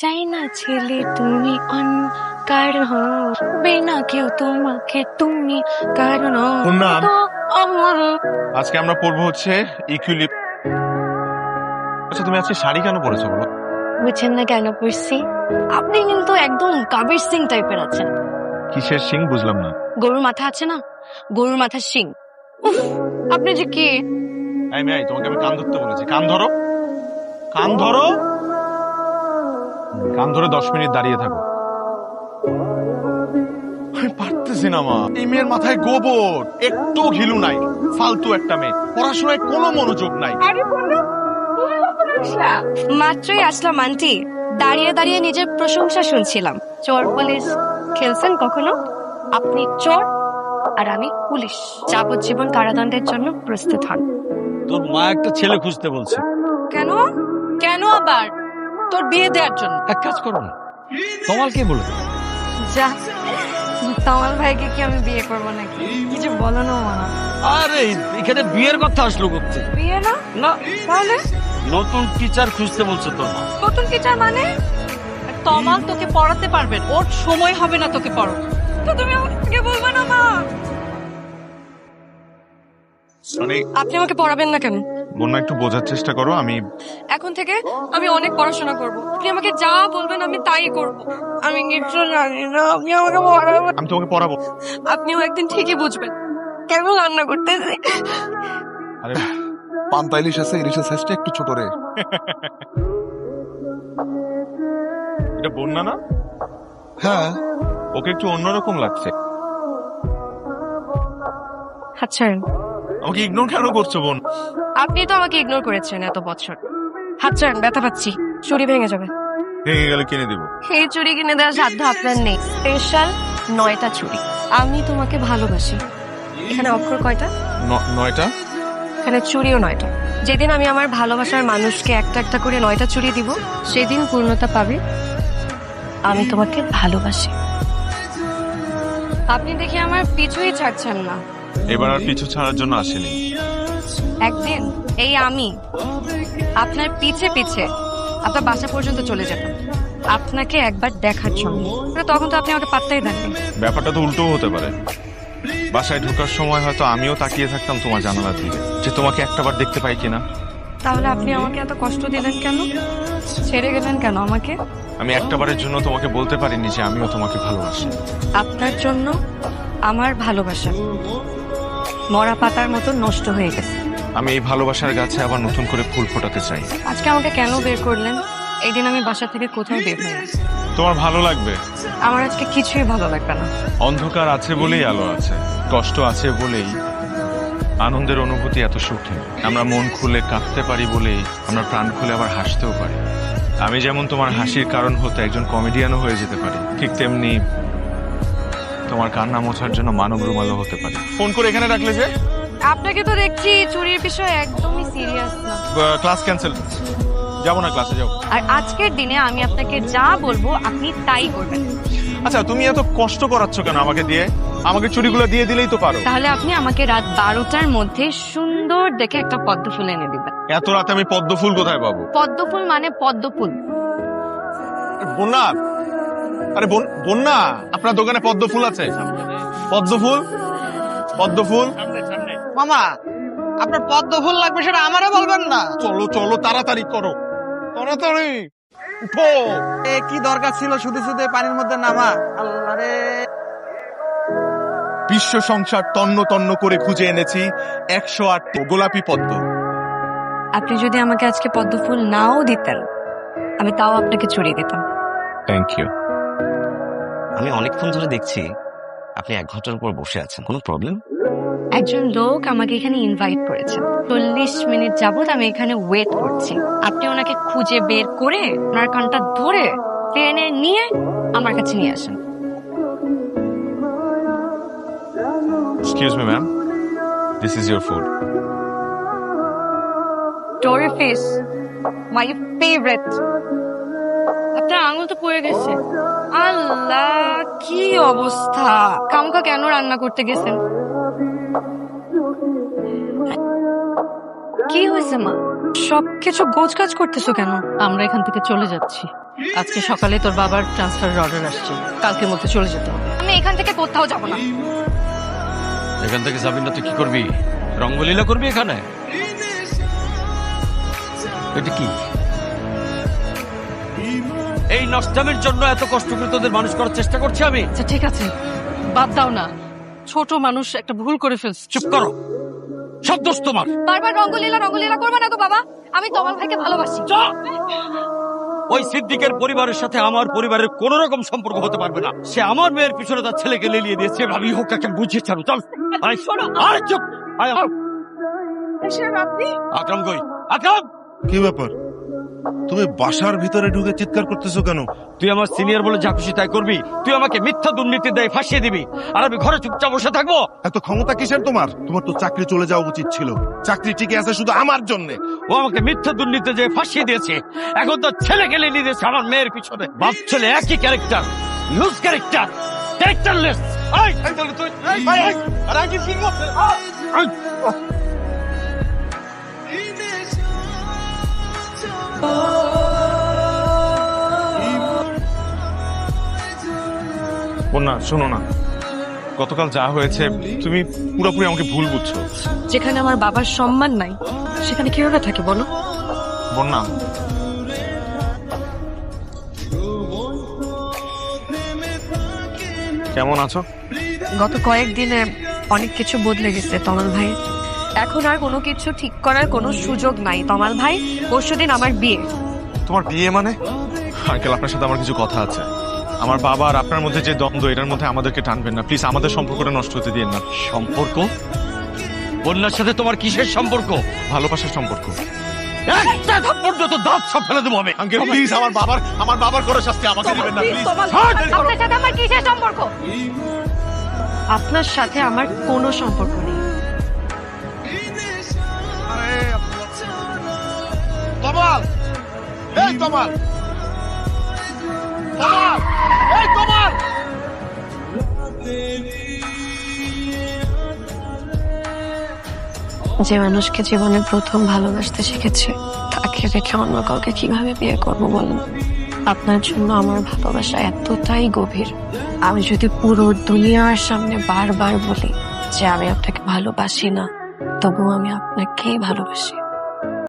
চাই না ছেলে তুমি অন্য কারণ হবে না কেউ তোমাকে তুমি কারণ পূর্ণাম, আমার। আজকে আমরা পড়বো হচ্ছে ইকুইলিপ। আচ্ছা, তুমি আজকে শাড়ি কেন পরেছো বলো? বুঝছেন না কেন পড়ছি? আপনি কিন্তু একদম কবির সিং টাইপের আছেন। কিসের সিং বুঝলাম না। গরুর মাথা আছে না, গরুর মাথার সিং। উফ, আপনি যে কি? এই মেয়ে, তোমাকে আমি কান ধরতে বলেছি। কান ধরো, কান ধরো, কান ধরে 10 মিনিট দাঁড়িয়ে থাকো। আমি পারতেছি না মা। এই মেয়ের মাথায় গোবর, একটু ঘিলু নাই। ফালতু একটা মেয়ে, পড়াশোনায় কোনো মনোযোগ নাই। মাত্রই আসলাম আন্টি, দাঁড়িয়ে দাঁড়িয়ে নিজের প্রশংসা শুনছিলাম। চোর পুলিশ খেলছেন কখনো? আপনি চোর আর আমি পুলিশ। যাবজ্জীবন কারাদণ্ডের জন্য প্রস্তুত হন। তোর মা একটা ছেলে খুঁজতে বলছে। কেন? কেন আবার? তোর বিয়ে দেওয়ার জন্য? এক কাজ করো না, তোমার কে বলে দেবে? যা, তোমার ভাইকে কি আমি বিয়ে করবো নাকি? কিছু বলো না মা। আরে এখানে বিয়ের কথা আসলো করতে বিয়ে না? না, তাহলে নতুন টিচার খুঁজতে বলছে তোর মা। নতুন টিচার মানে? তমাল তোকে পড়াতে পারবেন, ওর সময় হবে না তোকে পড়ো। তো তুমি আমাকে বলবে না মা? মানে আপনি আমাকে পড়াবেন না কেন? বোন, একটু বোঝার চেষ্টা করো। আমি এখন থেকে আমি অনেক পড়াশোনা করব। আপনি আমাকে যা বলবেন আমি তাই করব। আমি কিছু জানি না, আপনি আমাকে পড়াবেন। আমি তোমাকে পড়াবো। আপনিও একদিন ঠিকই বুঝবেন কেন রান্না করতেছি। আরে পান্তা ইলিশ আছে, ইলিশের সাইজটা একটু ছোট রে। এটা বন্যা না? হ্যাঁ, ওকে একটু অন্যরকম লাগছে। আচ্ছা, আমাকে ইগনোর কেন করছো বোন? আপনি তো আমাকে ইগনোর করেছেন এত বছর। হাত ছাড়েন, ব্যথা পাচ্ছি, চুড়ি ভেঙে যাবে। ভেঙে গেলে কিনে দিব। এই চুড়ি কিনে দেওয়ার সাধ্য আপনার নেই। স্পেশাল 9টা চুড়ি। আমি তোমাকে ভালোবাসি। এখানে অক্ষর কয়টা? 9টা। এখানে চুড়িও 9টা। যেদিন আমি আমার ভালোবাসার মানুষকে একটা একটা করে 9টা চুড়ি দিব, সেদিন পূর্ণতা পাবে আমি তোমাকে ভালোবাসি। আপনি দেখি আমার পিছুই ছাড়ছেন না। এবার আর পিছু ছাড়ার জন্য আসেনি। একদিন এই আমি আপনার পিছে পিছে আপনার বাসা পর্যন্ত চলে যেতাম আপনাকে একবার দেখার জন্য। তখন তো আপনি আমাকে পাত্তাই দেননি। ব্যাপারটা তো উল্টোও হতে পারে। বাসায় ঢোকার সময় হয়তো আমিও তাকিয়ে থাকতাম তোমার জানালার দিকে, যে তোমাকে একটাবার দেখতে পাই কিনা। তাহলে আপনি আমাকে এত কষ্ট দিলেন কেন? ছেড়ে গেলেন কেন আমাকে? আমি একটাবারের জন্য তোমাকে বলতে পারিনি যে আমিও তোমাকে ভালোবাসি। আপনার জন্য আমার ভালোবাসা মরা পাতার মতো নষ্ট হয়ে গেছে। আমি এই ভালোবাসার গাছে আবার নতুন করে ফুল ফোটাতে চাই। আজকে আমাকে কেন বের করলেন? এই দিন আমি বাসা থেকে কোথাও বের হইনি। তোমার ভালো লাগবে? আমার আজকে কিছুই ভালো লাগবে না। অন্ধকার আছে বলেই আলো আছে, কষ্ট আছে বলেই আনন্দের অনুভূতি এত সুখী। আমরা মন খুলে কাঁদতে পারি বলেই আমরা প্রাণ খুলে আবার হাসতেও পারি। আমি যেমন তোমার হাসির কারণ হতে একজন কমেডিয়ানও হয়ে যেতে পারি, ঠিক তেমনি তোমার কান্না মোছার জন্য মানব রুমালও হতে পারি। ফোন করে এখানে রাখলে যে? আপনাকে তো দেখছি চুরির বিষয়ে একদমই সিরিয়াস না। ক্লাস ক্যান্সেল, যাবো না ক্লাসে, যাও। আর আজকের দিনে আমি আপনাকে যা বলবো আপনি তাই করবেন। আচ্ছা, তুমি এত কষ্ট করাচ্ছ কেন আমাকে দিয়ে? আমাকে চুড়িগুলো দিয়ে দিলেই তো পারো। তাহলে আপনি আমাকে রাত 12টার মধ্যে সুন্দর দেখে একটা পদ্ম ফুল এনে দিবেন। এত রাতে আমি পদ্ম ফুল কোথায় পাবো? পদ্ম ফুল মানে পদ্ম ফুল। বন্যা, আরে বন্যা, আপনার দোকানে পদ্ম ফুল আছে? পদ্ম ফুল, পদ্ম ফুল। মামা, আপনার পদ্ম ফুল লাগবে সেটা আমারে বলবেন না। চলো চলো, তাড়াতাড়ি করো, তাড়াতাড়ি উঠো। এ কি দরকার ছিল শুধু শুধু পানির মধ্যে নামা? আল্লাহ রে। বিশ্ব সংসার তন্ন তন্ন করে খুঁজে এনেছি 108 গোলাপি পদ্ম। আপনি যদি আমাকে আজকে পদ্ম ফুল নাও দিতেন, আমি তাও আপনাকে চুরি দিতাম। Thank you. আমি অনেকক্ষণ ধরে দেখছি আপনি 1 ঘন্টার উপর বসে আছেন, কোনো প্রবলেম? একজন লোক আমাকে এখানে ইনভাইট করেছেন। 40 মিনিট যাবত আমি এখানে ওয়েট করছি। আপনি ওনাকে খুঁজে বের করে ওনার কানটা ধরে ট্রেনে নিয়ে আমার কাছে নিয়ে আসেন। Excuse me ma'am, this is your food. টোরি ফিশ, মাই ফেভারিট। আপনার আঙুল তো পড়ে গেছে। আল্লাহ, কি অবস্থা! কামকা কেন রান্না করতে গেছেন? কি হয়েছে মা? সবকিছু গোছগাছ করতেছো কেন? আমরা এখান থেকে চলে যাচ্ছি। আজকে সকালে তোর বাবার ট্রান্সফারের অর্ডার আসছে, কালকের মধ্যে চলে যেতে হবে। আমি এখান থেকে কোথাও যাব না। এখান থেকে যাবি না তুই কি করবি? রঙ্গলীলা করবি এখানে? এটা কি? এই নষ্টামের জন্য এত কষ্ট করে তোদের মানুষ করার চেষ্টা করছি আমি। আচ্ছা ঠিক আছে, বাদ দাও না। ছোট মানুষ একটা ভুল করে ফেলছে। চুপ করো, সব দোষ তোমার। বারবার রঙ্গলীলা করবে না গো বাবা। আমি তমাল ভাইকে ভালোবাসি। ওই সিদ্দিকের পরিবারের সাথে আমার পরিবারের কোন রকম সম্পর্ক হতে পারবে না। সে আমার মেয়ের পিছনে তার ছেলেকে লেলিয়ে দিয়েছে। আমি হোক তাকে বুঝিয়ে ছাড়ো। চল আয়, শোনো। আরে চুপ, আয় আয়। আকরাম কই? আকরাম, কি ব্যাপার? তুমি বাসার ভিতরে ঢুকে চিৎকার করতেছো কেন? তুই আমার সিনিয়র বলে যা খুশি তাই করবি? তুই আমাকে মিথ্যা দুর্নীতি দেয় ফাঁসিয়ে দিবি, আর আমি ঘরে চুপচাপ বসে থাকবো? এত ক্ষমতা কিসের তোমার? তোমার তো চাকরি চলে যাওয়া উচিত ছিল। চাকরি টিকে আছে শুধু আমার জন্য। ও আমাকে মিথ্যা দুর্নীতি দিয়ে ফাঁসিয়ে দিয়েছে, এখন তো ছেলেকে লেলিয়ে দিয়েছে আমার মেয়ের পিছনে। বাপ ছেলে একই ক্যারেক্টার, লুজ ক্যারেক্টার, ক্যারেক্টারলেস। বন্যা শোনো না, গতকাল যা হয়েছে তুমি পুরোপুরি আমাকে ভুল বুঝছো। যেখানে আমার বাবার সম্মান নাই সেখানে কিভাবে থাকে বলো? বন্যা, কেমন আছো? গত কয়েকদিনে অনেক কিছু বদলে গেছে তমাল ভাই। এখন আর কোনো কিছু ঠিক করার কোনো সুযোগ নাই তমাল ভাই। পরশুদিন আমার বিয়ে। তোমার বিয়ে মানে? আঙ্কেল, আপনার সাথে আমার কিছু কথা আছে। আমার বাবা আর আপনার মধ্যে যে দ্বন্দ্ব, এটার মধ্যে আমাদেরকে টানবেন না প্লিজ। আমাদের সম্পর্কটা নষ্ট হতে দিন না। সম্পর্ক? বন্যার সাথে তোমার কিসের সম্পর্ক? ভালোবাসার সম্পর্ক। একটা থাপ্পড় তো দাঁত সব ফেলে দেবো আমি। আঙ্কেল প্লিজ, আমার বাবার করে শাস্তি আমাকে দিবেন না প্লিজ। আপনার সাথে আমার কিসের সম্পর্ক? আপনার সাথে আমার কোনো সম্পর্ক নেই। তমাল, এই তমাল, তমাল, এই তমাল। যে মানুষকে জীবনে প্রথম ভালোবাসতে শিখেছে তাকে রেখে অন্য কাউকে কিভাবে বিয়ে করবো বলুন? আপনার জন্য আমার ভালোবাসা এতটাই গভীর, আমি যদি পুরো দুনিয়ার সামনে বারবার বলি যে আমি আপনাকে ভালোবাসি না, তবুও আমি আপনাকেই ভালোবাসি।